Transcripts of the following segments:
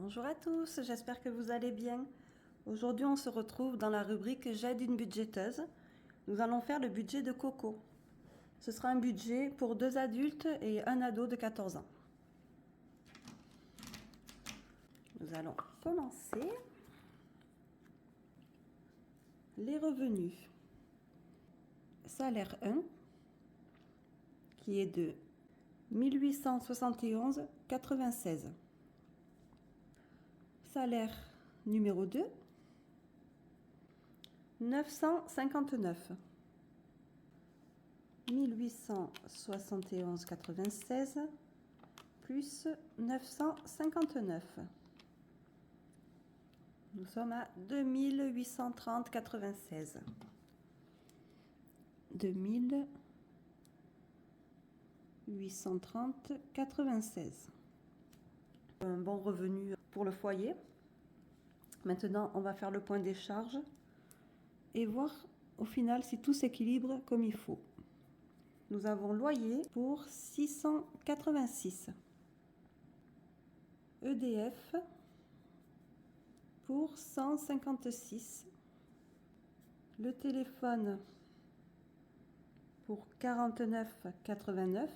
Bonjour à tous, j'espère que vous allez bien. Aujourd'hui, on se retrouve dans la rubrique J'aide une budgéteuse. Nous allons faire le budget de Coco. Ce sera un budget pour 2 adultes et un ado de 14 ans. Nous allons commencer. Les revenus. Salaire 1, qui est de 1871,96. Salaire numéro 2, 959. 1871,96 plus 959. Nous sommes à 2830,96. 2830,96. Un bon revenu pour le foyer. Maintenant, on va faire le point des charges et voir au final si tout s'équilibre comme il faut. Nous avons loyer pour 686. EDF pour 156. Le téléphone pour 49,89.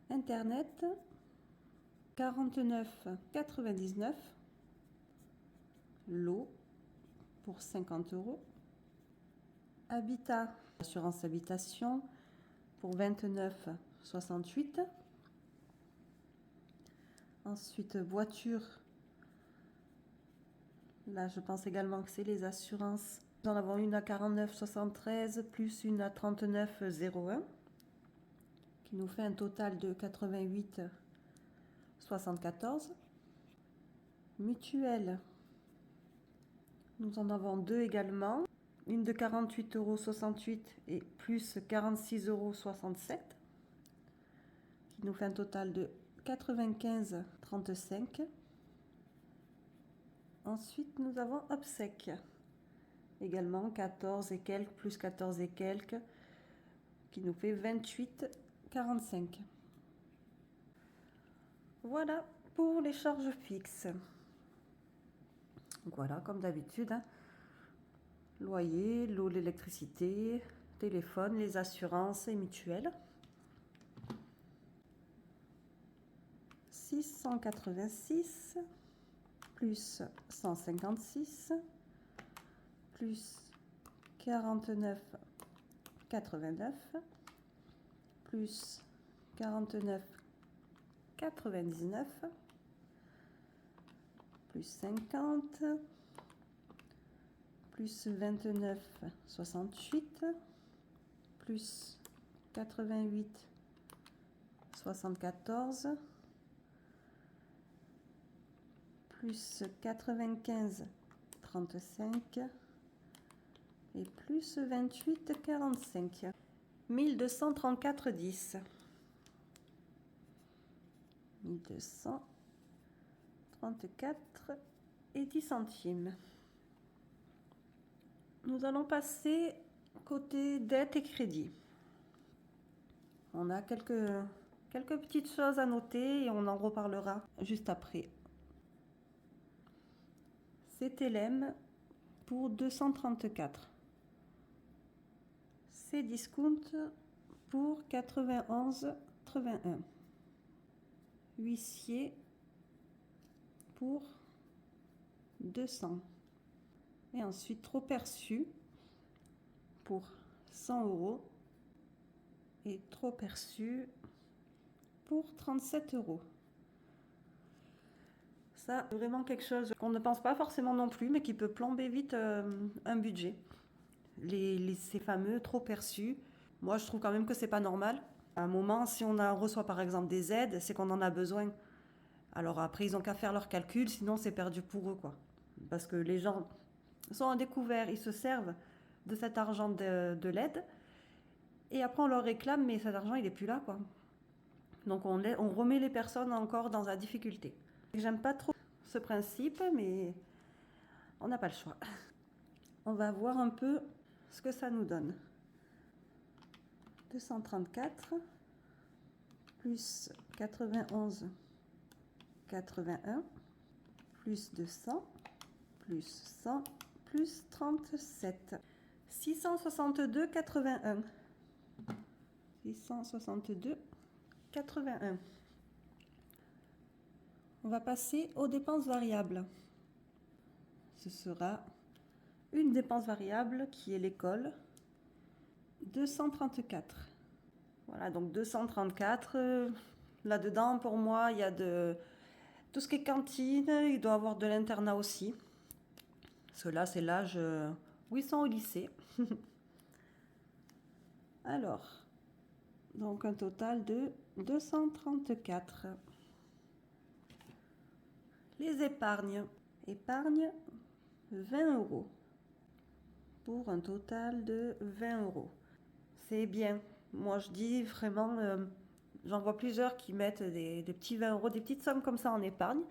Internet 49,99. L'eau pour 50 €. Habitat, assurance habitation pour 29,68. Ensuite, voiture. Là, je pense également que c'est les assurances. Nous en avons une à 49,73 plus une à 39,01 qui nous fait un total de 88,74. Mutuelle. Nous en avons deux également. Une de 48,68 € et plus 46,67 € qui nous fait un total de 95,35. Ensuite, nous avons obsèques. Également 14 et quelques plus 14 et quelques qui nous fait 28,45. Voilà pour les charges fixes. Donc voilà, comme d'habitude, hein. Loyer, l'eau, l'électricité, téléphone, les assurances et mutuelles. 686 plus 156 plus 49,89 plus 49,99 plus 50 plus 29,68 plus 88,74 plus 95,35 et plus 28,45. 1234,10. 1234,10 €. Nous allons passer côté dette et crédit. On a quelques petites choses à noter et on en reparlera juste après. CTLM pour 234. Cdiscount pour 91,81. Huissier pour 200. Et ensuite trop perçu pour 100 € et trop perçu pour 37 €. Ça, c'est vraiment quelque chose qu'on ne pense pas forcément non plus, mais qui peut plomber vite un budget. Ces fameux trop perçus. Moi, je trouve quand même que c'est pas normal. À un moment, si on reçoit par exemple des aides, c'est qu'on en a besoin. Alors après, ils ont qu'à faire leurs calculs, sinon c'est perdu pour eux, quoi. Parce que les gens sont à découvert, ils se servent de cet argent de l'aide, et après on leur réclame, mais cet argent il est plus là, quoi. Donc on remet les personnes encore dans la difficulté. J'aime pas trop ce principe, mais on n'a pas le choix. On va voir un peu ce que ça nous donne. 234 plus 91 81, plus 200, plus 100, plus 37. 662,81. 662,81. On va passer aux dépenses variables. Ce sera une dépense variable qui est l'école, 234. Voilà, donc 234. Là-dedans, pour moi, il y a de tout ce qui est cantine. Il doit y avoir de l'internat aussi. Parce que là, c'est l'âge où ils sont au lycée. Alors, donc un total de 234. Les épargnes. Épargne 20 € pour un total de 20 €. C'est bien. Moi, je dis vraiment, j'en vois plusieurs qui mettent des petits 20 €, des petites sommes comme ça en épargne.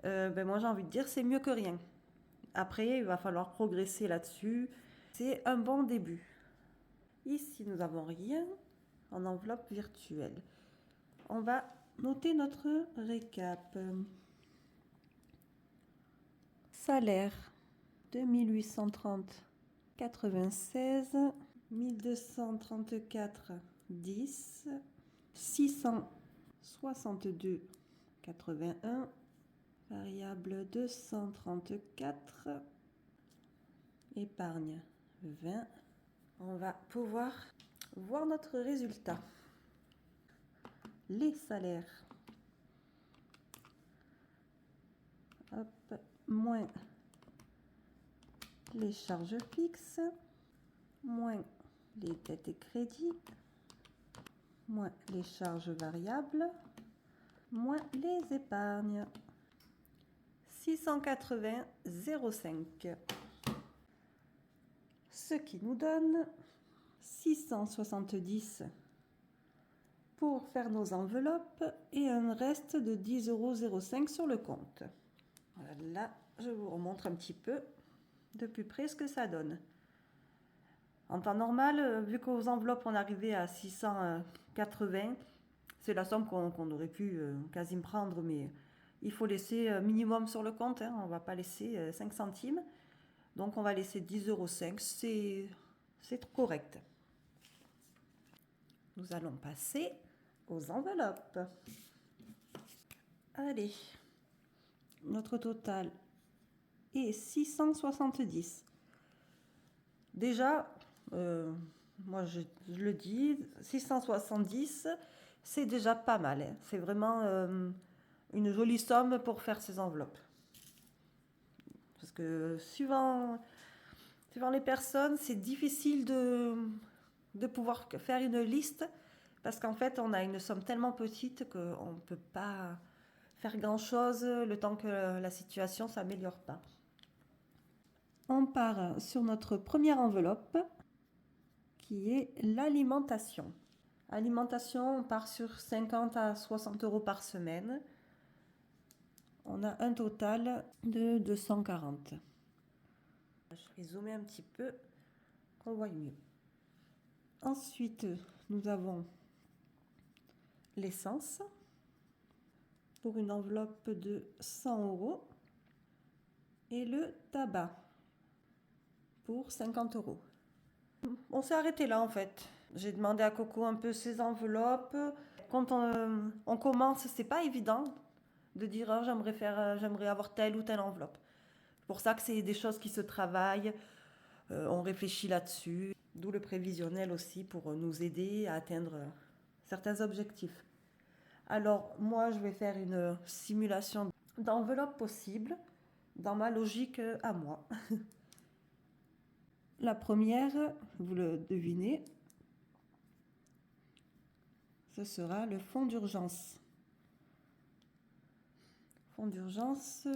Ben moi, j'ai envie de dire, c'est mieux que rien. Après, il va falloir progresser là-dessus. C'est un bon début. Ici, nous n'avons rien en enveloppe virtuelle. On va noter notre récap. Salaire 2830,96, 1234,10, 662,81, variable 234, épargne 20. On va pouvoir voir notre résultat. Les salaires. Hop, moins les charges fixes, moins les dettes et crédits, moins les charges variables, moins les épargnes. 680,05. Ce qui nous donne 670 pour faire nos enveloppes et un reste de 10,05 € sur le compte. Voilà, je vous remontre un petit peu de plus près ce que ça donne. En temps normal, vu qu'aux enveloppes on arrivait à 680, c'est la somme qu'on aurait pu quasi prendre, mais il faut laisser minimum sur le compte, hein, on ne va pas laisser 5 centimes. Donc on va laisser 10,05 €, c'est correct. Nous allons passer aux enveloppes. Allez, notre total est 670. Déjà, moi je le dis, 670, c'est déjà pas mal, hein. C'est vraiment une jolie somme pour faire ces enveloppes. Parce que suivant les personnes, c'est difficile de pouvoir faire une liste, parce qu'en fait, on a une somme tellement petite qu'on ne peut pas faire grand-chose le temps que la situation ne s'améliore pas. On part sur notre première enveloppe, qui est l'alimentation. Alimentation, on part sur 50 à 60 € par semaine. On a un total de 240. Je vais zoomer un petit peu, qu'on voit mieux. Ensuite, nous avons l'essence pour une enveloppe de 100 € et le tabac pour 50 €. On s'est arrêté là en fait. J'ai demandé à Coco un peu ses enveloppes. Quand on commence, c'est pas évident de dire oh, j'aimerais avoir telle ou telle enveloppe. C'est pour ça que c'est des choses qui se travaillent. On réfléchit là-dessus. D'où le prévisionnel aussi pour nous aider à atteindre certains objectifs. Alors moi, je vais faire une simulation d'enveloppe possible dans ma logique à moi. La première, vous le devinez, ce sera le fonds d'urgence. Fonds d'urgence,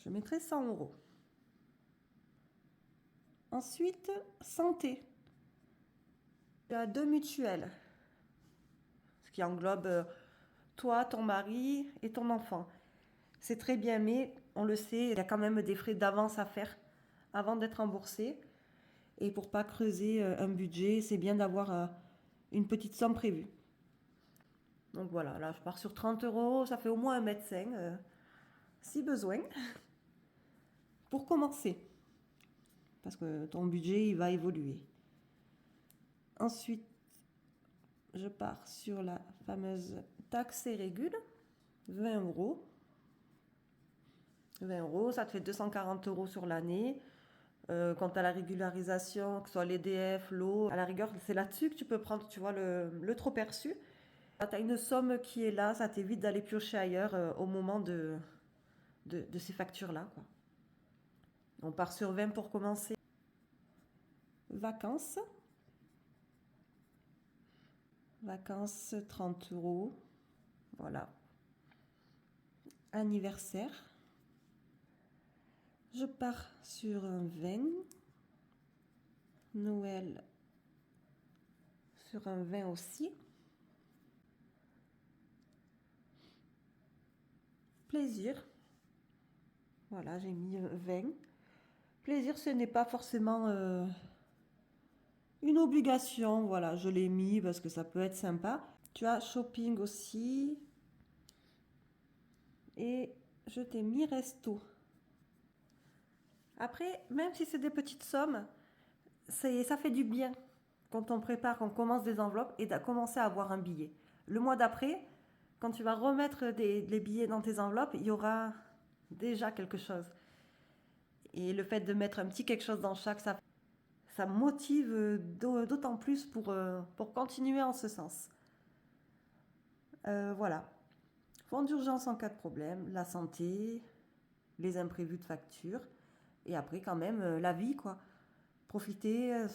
je mettrai 100 €. Ensuite, santé. Il y a 2 mutuelles, ce qui englobe toi, ton mari et ton enfant. C'est très bien, mais on le sait, il y a quand même des frais d'avance à faire avant d'être remboursé. Et pour pas creuser un budget, c'est bien d'avoir une petite somme prévue. Donc voilà, là je pars sur 30 euros, ça fait au moins 1,5 m, si besoin, pour commencer. Parce que ton budget, il va évoluer. Ensuite, je pars sur la fameuse taxe et régule, 20 euros. 20 euros, ça te fait 240 euros sur l'année. Quant à la régularisation, que ce soit l'EDF, l'eau, à la rigueur, c'est là-dessus que tu peux prendre, tu vois, le trop perçu. Tu as une somme qui est là, ça t'évite d'aller piocher ailleurs au moment de ces factures-là, quoi. On part sur 20 pour commencer. Vacances. Vacances, 30 euros. Voilà. Anniversaire. Je pars sur un 20. Noël, sur un 20 aussi. Plaisir. Voilà, j'ai mis 20. Plaisir, ce n'est pas forcément une obligation. Voilà, je l'ai mis parce que ça peut être sympa. Tu as shopping aussi. Et je t'ai mis resto. Après, même si c'est des petites sommes, ça fait du bien quand on prépare, qu'on commence des enveloppes et de commencer à avoir un billet. Le mois d'après, quand tu vas remettre les billets dans tes enveloppes, il y aura déjà quelque chose. Et le fait de mettre un petit quelque chose dans chaque, ça motive d'autant plus pour continuer en ce sens. Voilà. Fonds d'urgence en cas de problème, la santé, les imprévus de facture. Et après, quand même, la vie, quoi. Profiter,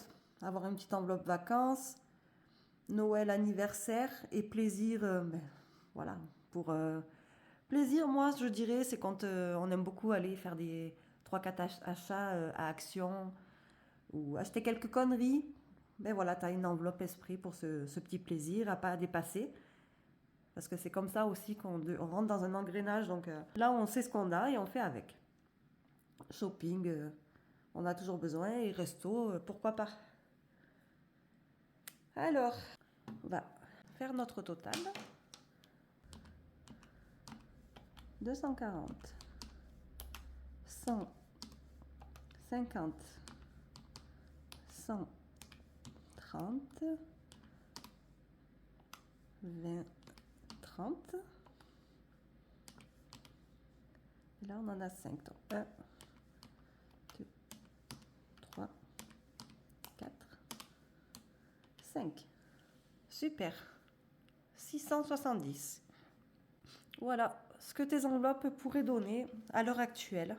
avoir une petite enveloppe vacances, Noël, anniversaire et plaisir. Voilà. Pour plaisir, moi, je dirais, c'est quand on aime beaucoup aller faire des 3-4 achats à Action ou acheter quelques conneries. Ben voilà, tu as une enveloppe esprit pour ce petit plaisir à pas dépasser. Parce que c'est comme ça aussi qu'on rentre dans un engrenage. Donc là, on sait ce qu'on a et on fait avec. Shopping, on a toujours besoin. Et resto, pourquoi pas. Alors, on va faire notre total. 240, 150, 130, 20, 30. Et là, on en a 5. Donc 1, 2, 3, 4, 5. Super. 670. Voilà ce que tes enveloppes pourraient donner à l'heure actuelle.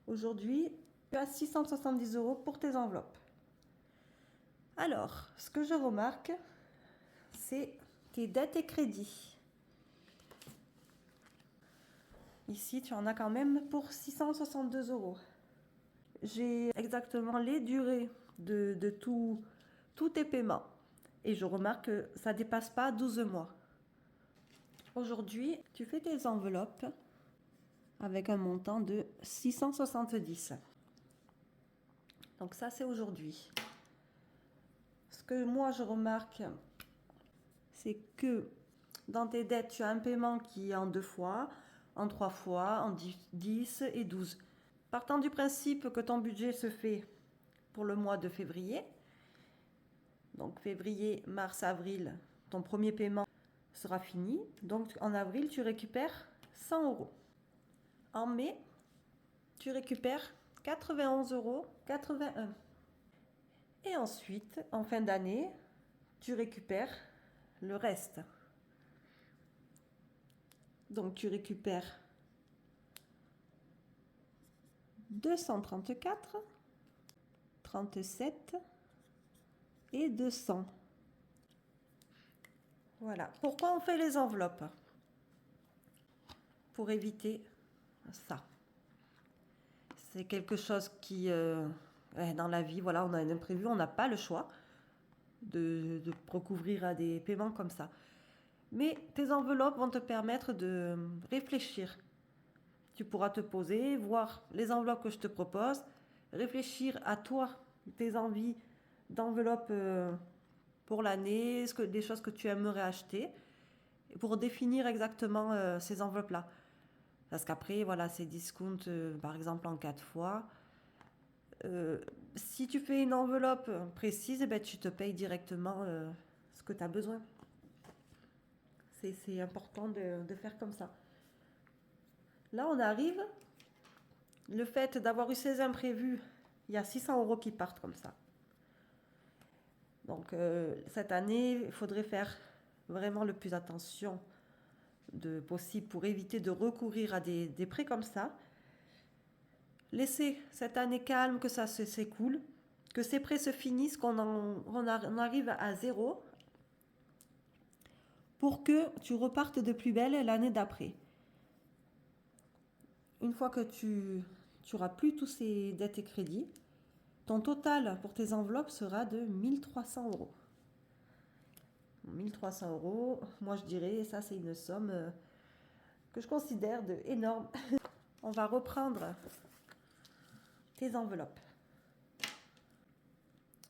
Aujourd'hui, tu as 670 euros pour tes enveloppes. Alors, ce que je remarque, c'est tes dettes et crédits. Ici, tu en as quand même pour 662 euros. J'ai exactement les durées de tous tes paiements. Et je remarque que ça ne dépasse pas 12 mois. Aujourd'hui, tu fais tes enveloppes avec un montant de 670. Donc ça, c'est aujourd'hui. Ce que moi, je remarque, c'est que dans tes dettes, tu as un paiement qui est en 2 fois, en 3 fois, en 10 et 12. Partant du principe que ton budget se fait pour le mois de février, donc février, mars, avril, ton premier paiement sera fini. Donc en avril, tu récupères 100 euros. En mai, tu récupères 91 euros 81. Et ensuite, en fin d'année, tu récupères le reste. Donc tu récupères 234, 37 et 200. Voilà. Pourquoi on fait les enveloppes? Pour éviter ça. C'est quelque chose qui, dans la vie, voilà, on a un imprévu, on n'a pas le choix de recouvrir à des paiements comme ça. Mais tes enveloppes vont te permettre de réfléchir. Tu pourras te poser, voir les enveloppes que je te propose, réfléchir à toi, tes envies d'enveloppes pour l'année, des choses que tu aimerais acheter. pour définir exactement ces enveloppes-là. Parce qu'après, voilà, c'est discount, par exemple, en 4 fois. Si tu fais une enveloppe précise, eh ben, tu te payes directement ce que tu as besoin. C'est important de faire comme ça. Là, on arrive. Le fait d'avoir eu ces imprévus, il y a 600 € qui partent comme ça. Donc, cette année, il faudrait faire vraiment le plus attention possible pour éviter de recourir à des prêts comme ça. Laisser cette année calme, que ça s'écoule, que ces prêts se finissent, on arrive à zéro, pour que tu repartes de plus belle l'année d'après. Une fois que tu n'auras plus tous ces dettes et crédits, ton total pour tes enveloppes sera de 1300 €. 1300 €, moi je dirais, ça c'est une somme que je considère énorme. On va reprendre tes enveloppes.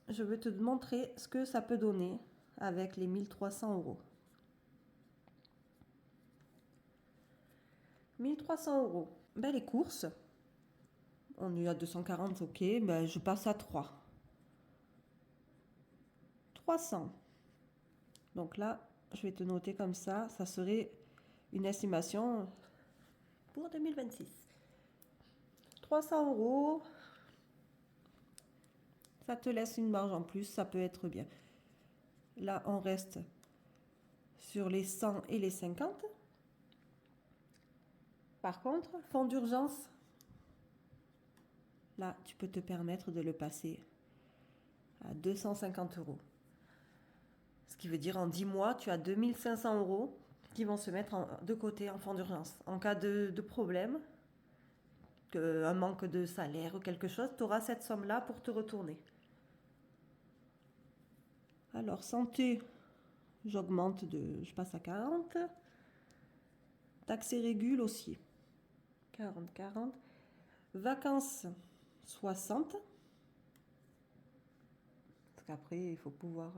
Je vais te montrer ce que ça peut donner avec les 1300 €. 1300 €. Ben, les courses, on est à 240, ok, ben, je passe à 3. 300. Donc là, je vais te noter comme ça serait une estimation pour 2026. 300 €, ça te laisse une marge en plus, ça peut être bien. Là, on reste sur les 100 et les 50. Par contre, fonds d'urgence, là, tu peux te permettre de le passer à 250 €. Ce qui veut dire en 10 mois, tu as 2500 € qui vont se mettre de côté en fonds d'urgence. En cas de problème, un manque de salaire ou quelque chose, tu auras cette somme-là pour te retourner. Alors, santé, je passe à 40. Taxes et régules aussi. 40, 40. Vacances, 60. Parce qu'après, il faut pouvoir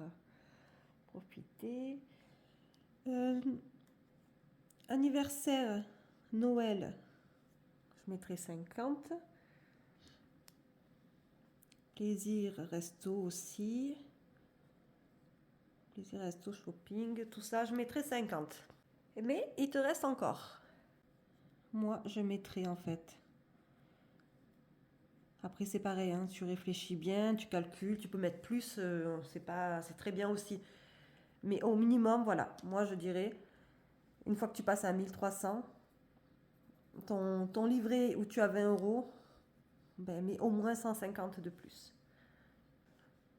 profiter. Anniversaire, Noël, je mettrai 50. Plaisir, resto aussi. Plaisir, resto, shopping, tout ça, je mettrai 50. Mais il te reste encore. Moi, je mettrai en fait. Après, c'est pareil, hein, tu réfléchis bien, tu calcules, tu peux mettre plus, c'est très bien aussi. Mais au minimum, voilà, moi je dirais, une fois que tu passes à 1300, ton livret où tu as 20 €, ben, mais au moins 150 de plus.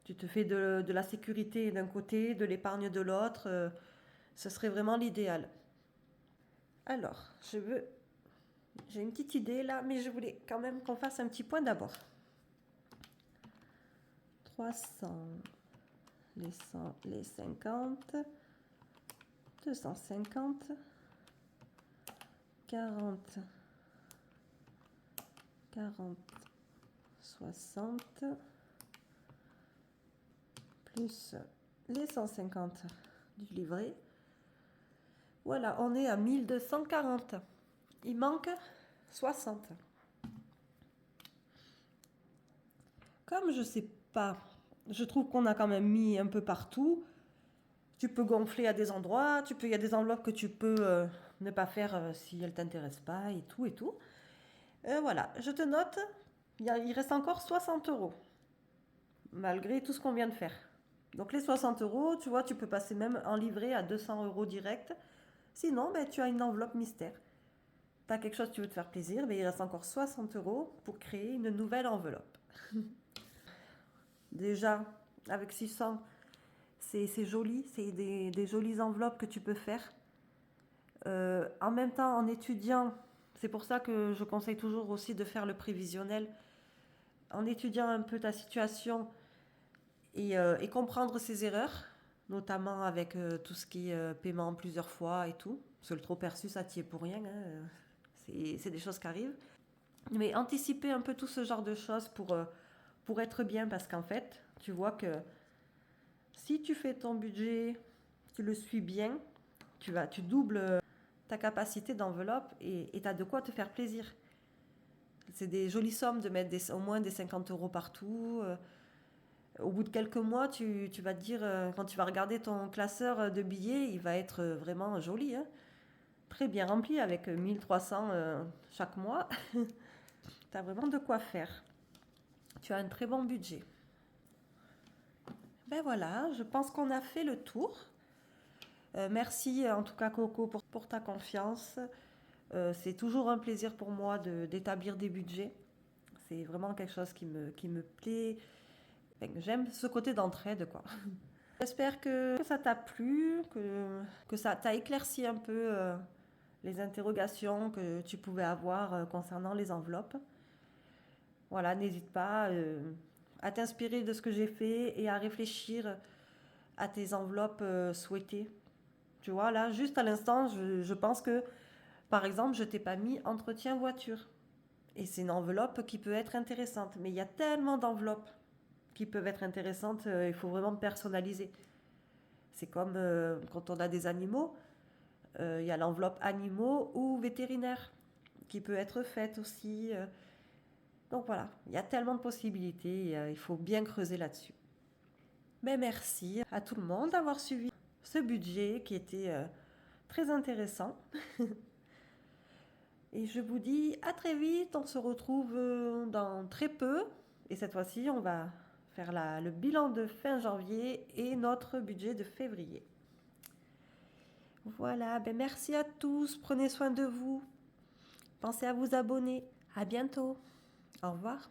Tu te fais de la sécurité d'un côté, de l'épargne de l'autre, ce serait vraiment l'idéal. Alors, j'ai une petite idée là, mais je voulais quand même qu'on fasse un petit point d'abord. 300, les 100, les 50, 250, 40, 40, 60, plus les 150 du livret. Voilà, on est à 1240. Il manque 60. Comme je sais pas, je trouve qu'on a quand même mis un peu partout. Tu peux gonfler à des endroits, il y a des enveloppes que tu peux ne pas faire si elles ne t'intéressent pas et tout et tout. Voilà, je te note, il reste encore 60 €, malgré tout ce qu'on vient de faire. Donc les 60 €, tu vois, tu peux passer même en livret à 200 € direct. Sinon, ben, tu as une enveloppe mystère. Tu as quelque chose que tu veux te faire plaisir, mais il reste encore 60 € pour créer une nouvelle enveloppe. Déjà, avec 600, c'est joli, c'est des jolies enveloppes que tu peux faire. En même temps, en étudiant, c'est pour ça que je conseille toujours aussi de faire le prévisionnel. En étudiant un peu ta situation et comprendre ses erreurs, notamment avec tout ce qui est paiement en plusieurs fois et tout. Parce que le trop perçu, ça t'y est pour rien, hein. C'est des choses qui arrivent. Mais anticiper un peu tout ce genre de choses pour être bien, parce qu'en fait, tu vois que si tu fais ton budget, tu le suis bien, Tu doubles ta capacité d'enveloppe et tu as de quoi te faire plaisir. C'est des jolies sommes de mettre au moins des 50 euros partout. Au bout de quelques mois, tu vas te dire, quand tu vas regarder ton classeur de billets, il va être vraiment joli, hein. Très bien rempli avec 1300 chaque mois. Tu as vraiment de quoi faire. Tu as un très bon budget. Ben voilà, je pense qu'on a fait le tour. Merci en tout cas Coco pour ta confiance. C'est toujours un plaisir pour moi d'établir des budgets. C'est vraiment quelque chose qui me plaît. Enfin, j'aime ce côté d'entraide, quoi. J'espère que ça t'a plu, que ça t'a éclairci un peu les interrogations que tu pouvais avoir concernant les enveloppes. Voilà, n'hésite pas à t'inspirer de ce que j'ai fait et à réfléchir à tes enveloppes souhaitées. Tu vois, là, juste à l'instant, je pense que, par exemple, je t'ai pas mis entretien voiture. Et c'est une enveloppe qui peut être intéressante. Mais il y a tellement d'enveloppes qui peuvent être intéressantes, il faut vraiment personnaliser. C'est comme quand on a des animaux, il y a l'enveloppe animaux ou vétérinaire qui peut être faite aussi. Donc voilà, il y a tellement de possibilités, il faut bien creuser là-dessus. Mais merci à tout le monde d'avoir suivi ce budget qui était très intéressant. Et je vous dis à très vite, on se retrouve dans très peu. Et cette fois-ci, on va faire le bilan de fin janvier et notre budget de février. Voilà, ben merci à tous, prenez soin de vous. Pensez à vous abonner. À bientôt. Au revoir.